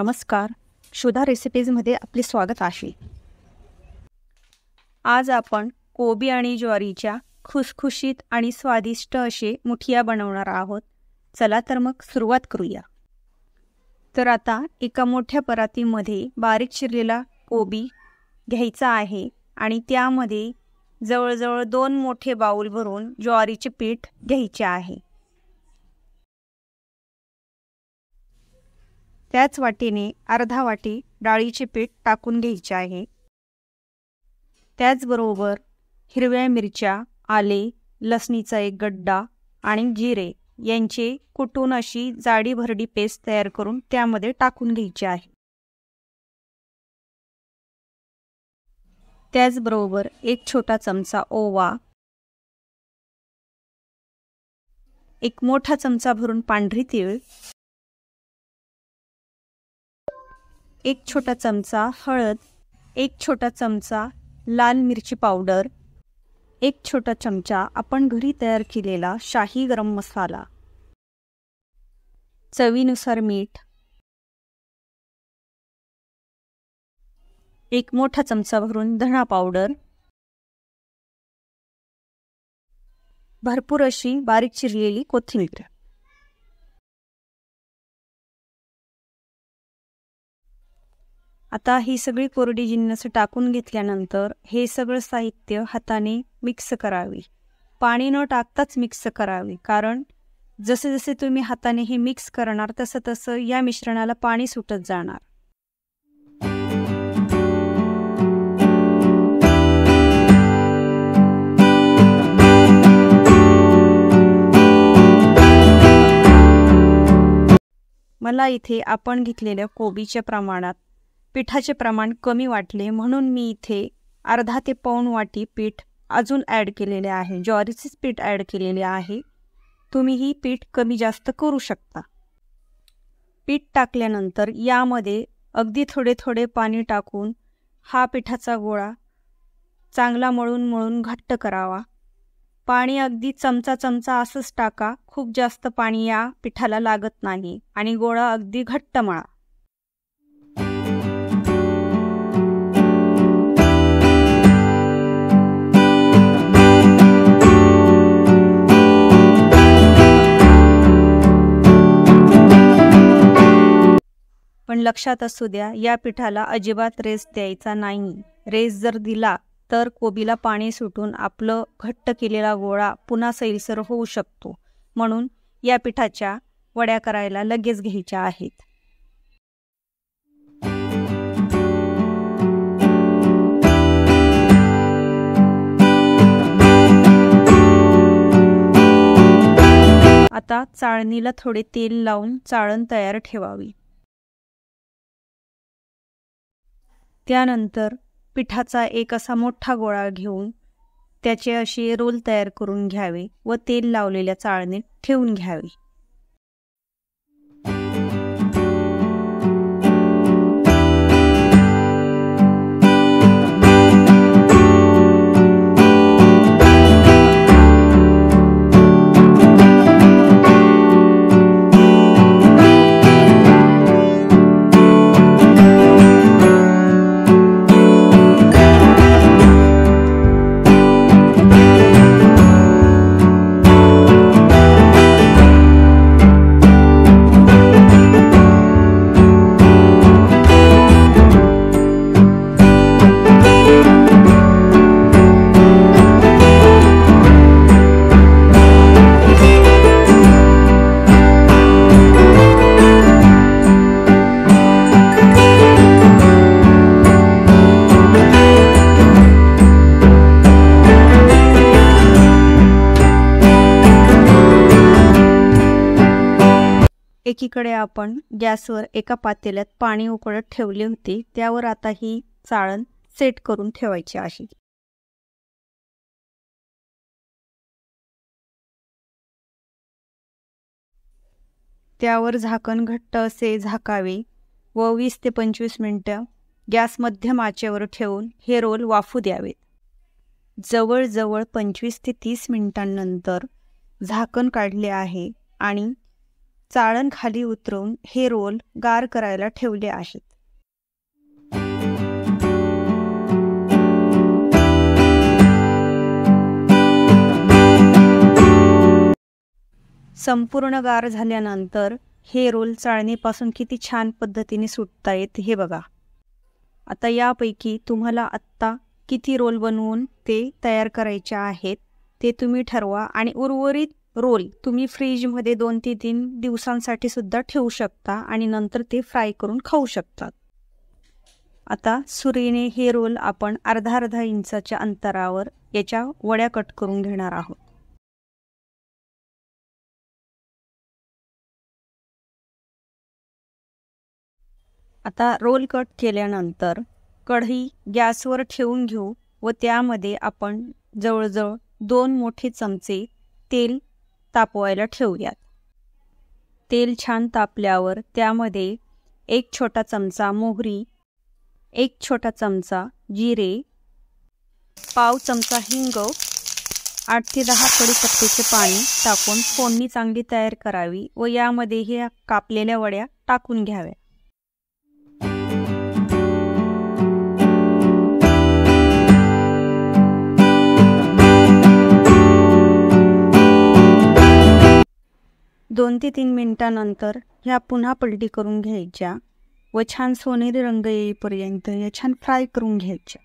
नमस्कार, क्षुधा रेसिपीजमध्ये आपले स्वागत आहे। आज आपण कोबी आणि ज्वारीच्या खुसखुशीत आणि स्वादिष्ट असे मुठिया बनवणार आहोत। चला तर मग सुरुवात करूया। तर आता एका मोठ्या परातीमध्ये बारीक चिरलेला कोबी घ्यायचा आहे आणि त्यामध्ये जवळजवळ 2 मोठे बाउल भरून ज्वारीचे पीठ घ्यायचे आहे। त्याच वाटीने अर्धा वाटी डाळीचे पीठ टाकून घ्यायचे आहे। त्याचबरोबर हिरव्या मिरच्या, आले, लसणीचा एक गड्डा आणि जिरे यांचे कुटून अशी जाडी भरडी पेस्ट तयार करून त्यामध्ये टाकून घ्यायची आहे। त्याचबरोबर एक छोटा चमचा ओवा, एक मोठा चमचा भरून पांढरी तीळ, एक छोटा चमचा हळद, एक छोटा चमचा लाल मिरची पावडर, एक छोटा चमचा आपण घरी तयार केलेला शाही गरम मसाला, चवीनुसार मीठ, एक मोठा चमचा भरून धना पावडर, भरपूर अशी बारीक चिरलेली कोथिंबीर। आता ही सगळी कोरडी जिन्नस टाकून घेतल्यानंतर हे सगळं साहित्य हाताने मिक्स करावे। पाणी न टाकताच मिक्स करावे, कारण जसे जसे तुम्ही हाताने हे मिक्स करणार तसं तसं या मिश्रणाला पाणी सुटत जाणार। मला इथे आपण घेतलेल्या कोबीच्या प्रमाणात पिठाचे प्रमाण कमी वाटले, म्हणून मी इथे अर्धा ते पाऊण वाटी पीठ अजून ॲड केलेले आहे। ज्वारीचेच पीठ ॲड केलेले आहे। तुम्ही ही पीठ कमी जास्त करू शकता। पीठ टाकल्यानंतर यामध्ये अगदी थोडे थोडे पाणी टाकून हा पिठाचा गोळा चांगला मळून मळून घट्ट करावा। पाणी अगदी चमचा चमचा असंच टाका, खूप जास्त पाणी या पिठाला लागत नाही आणि गोळा अगदी घट्ट मळा। पण लक्षात असू द्या, या पिठाला अजिबात रेस्ट द्यायचा नाही। रेस्ट जर दिला तर कोबीला पाणी सुटून आपलं घट्ट केलेला गोळा पुन्हा सैलसर होऊ शकतो, म्हणून या पिठाच्या वड्या करायला लगेच घ्यायच्या आहेत। आता चाळणीला थोडे तेल लावून चाळण तयार ठेवावी। त्यानंतर पिठाचा एक असा मोठा गोळा घेऊन त्याचे असे रोल तयार करून घ्यावे व तेल लावलेल्या चाळणीत ठेवून घ्यावे। एकीकडे आपण गॅसवर एका पातेल्यात पाणी उकळत ठेवले होते, त्यावर आता ही चाळण सेट करून ठेवायची आहे। त्यावर झाकण घट्ट असे झाकावे व 20 ते 25 मिनिटे गॅस मध्यम आचेवर ठेवून हे रोल वाफू द्यावेत। जवळजवळ 25 ते 30 मिनिटांनंतर झाकण काढले आहे आणि चाळण खाली उतरवून हे रोल गार करायला ठेवले आहेत. संपूर्ण गार झाल्यानंतर हे रोल चाळणीपासून किती छान पद्धतीने सुटतायत हे बघा. आता यापैकी तुम्हाला आत्ता किती रोल बनवून ते तयार करायचे आहेत ते तुम्ही ठरवा आणि उर्वरित रोल तुम्ही फ्रीजमध्ये 2 ते 3 दिवसांसाठी सुद्धा ठेवू शकता आणि नंतर ते फ्राय करून खाऊ शकतात. आता सुरीने हे रोल आपण अर्धा इंचाच्या अंतरावर याच्या वड्या कट करून घेणार आहोत. आता रोल कट केल्यानंतर कढई गॅसवर ठेवून घेऊ व त्यामध्ये आपण जवळजवळ 2 मोठे चमचे तेल तापवायला ठेवूयात. तेल छान तापल्यावर त्यामध्ये 1 छोटा चमचा मोहरी, 1 छोटा चमचा जिरे, पाव चमचा हिंग, 8 ते 10 कढीपत्त्याचे पाणी टाकून फोडणी चांगली तयार करावी व यामध्ये ह्या कापलेल्या वड्या टाकून घ्याव्या. दोन ते 3 मिनिटांनंतर ह्या पुन्हा पलटी करून घ्यायच्या व छान सोनेरी रंग येईपर्यंत या छान फ्राय करून घ्यायच्या.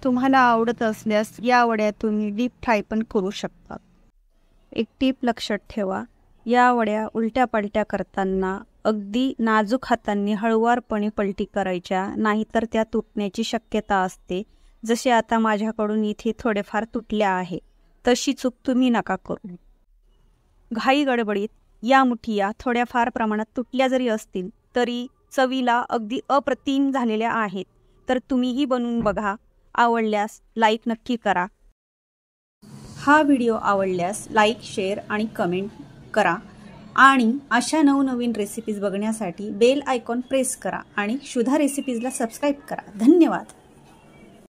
तुम्हाला आवडत असल्यास या वड्या तुम्ही डीप फ्राय पण करू शकता. एक टीप लक्षात ठेवा, या वड्या उलट्या पलट्या करताना अगदी नाजूक हातांनी हळुवारपणे पलटी करायच्या, नाहीतर त्या तुटण्याची शक्यता असते. जसे आता माझ्याकडून इथे थोडेफार तुटल्या आहे, तशी चूक तुम्ही नका करू. घाई गडबडीत या मुठिया थोड्याफार प्रमाणात तुटल्या जरी असतील तरी चवीला अगदी अप्रतिम झालेल्या आहेत. तर तुम्हीही बनवून बघा. आवडल्यास लाईक नक्की करा. हा व्हिडिओ आवडल्यास लाईक, शेअर आणि कमेंट करा आणि अशा नवनवीन रेसिपीज बघण्यासाठी बेल आयकॉन प्रेस करा आणि क्षुधा रेसिपीजला सबस्क्राईब करा. धन्यवाद.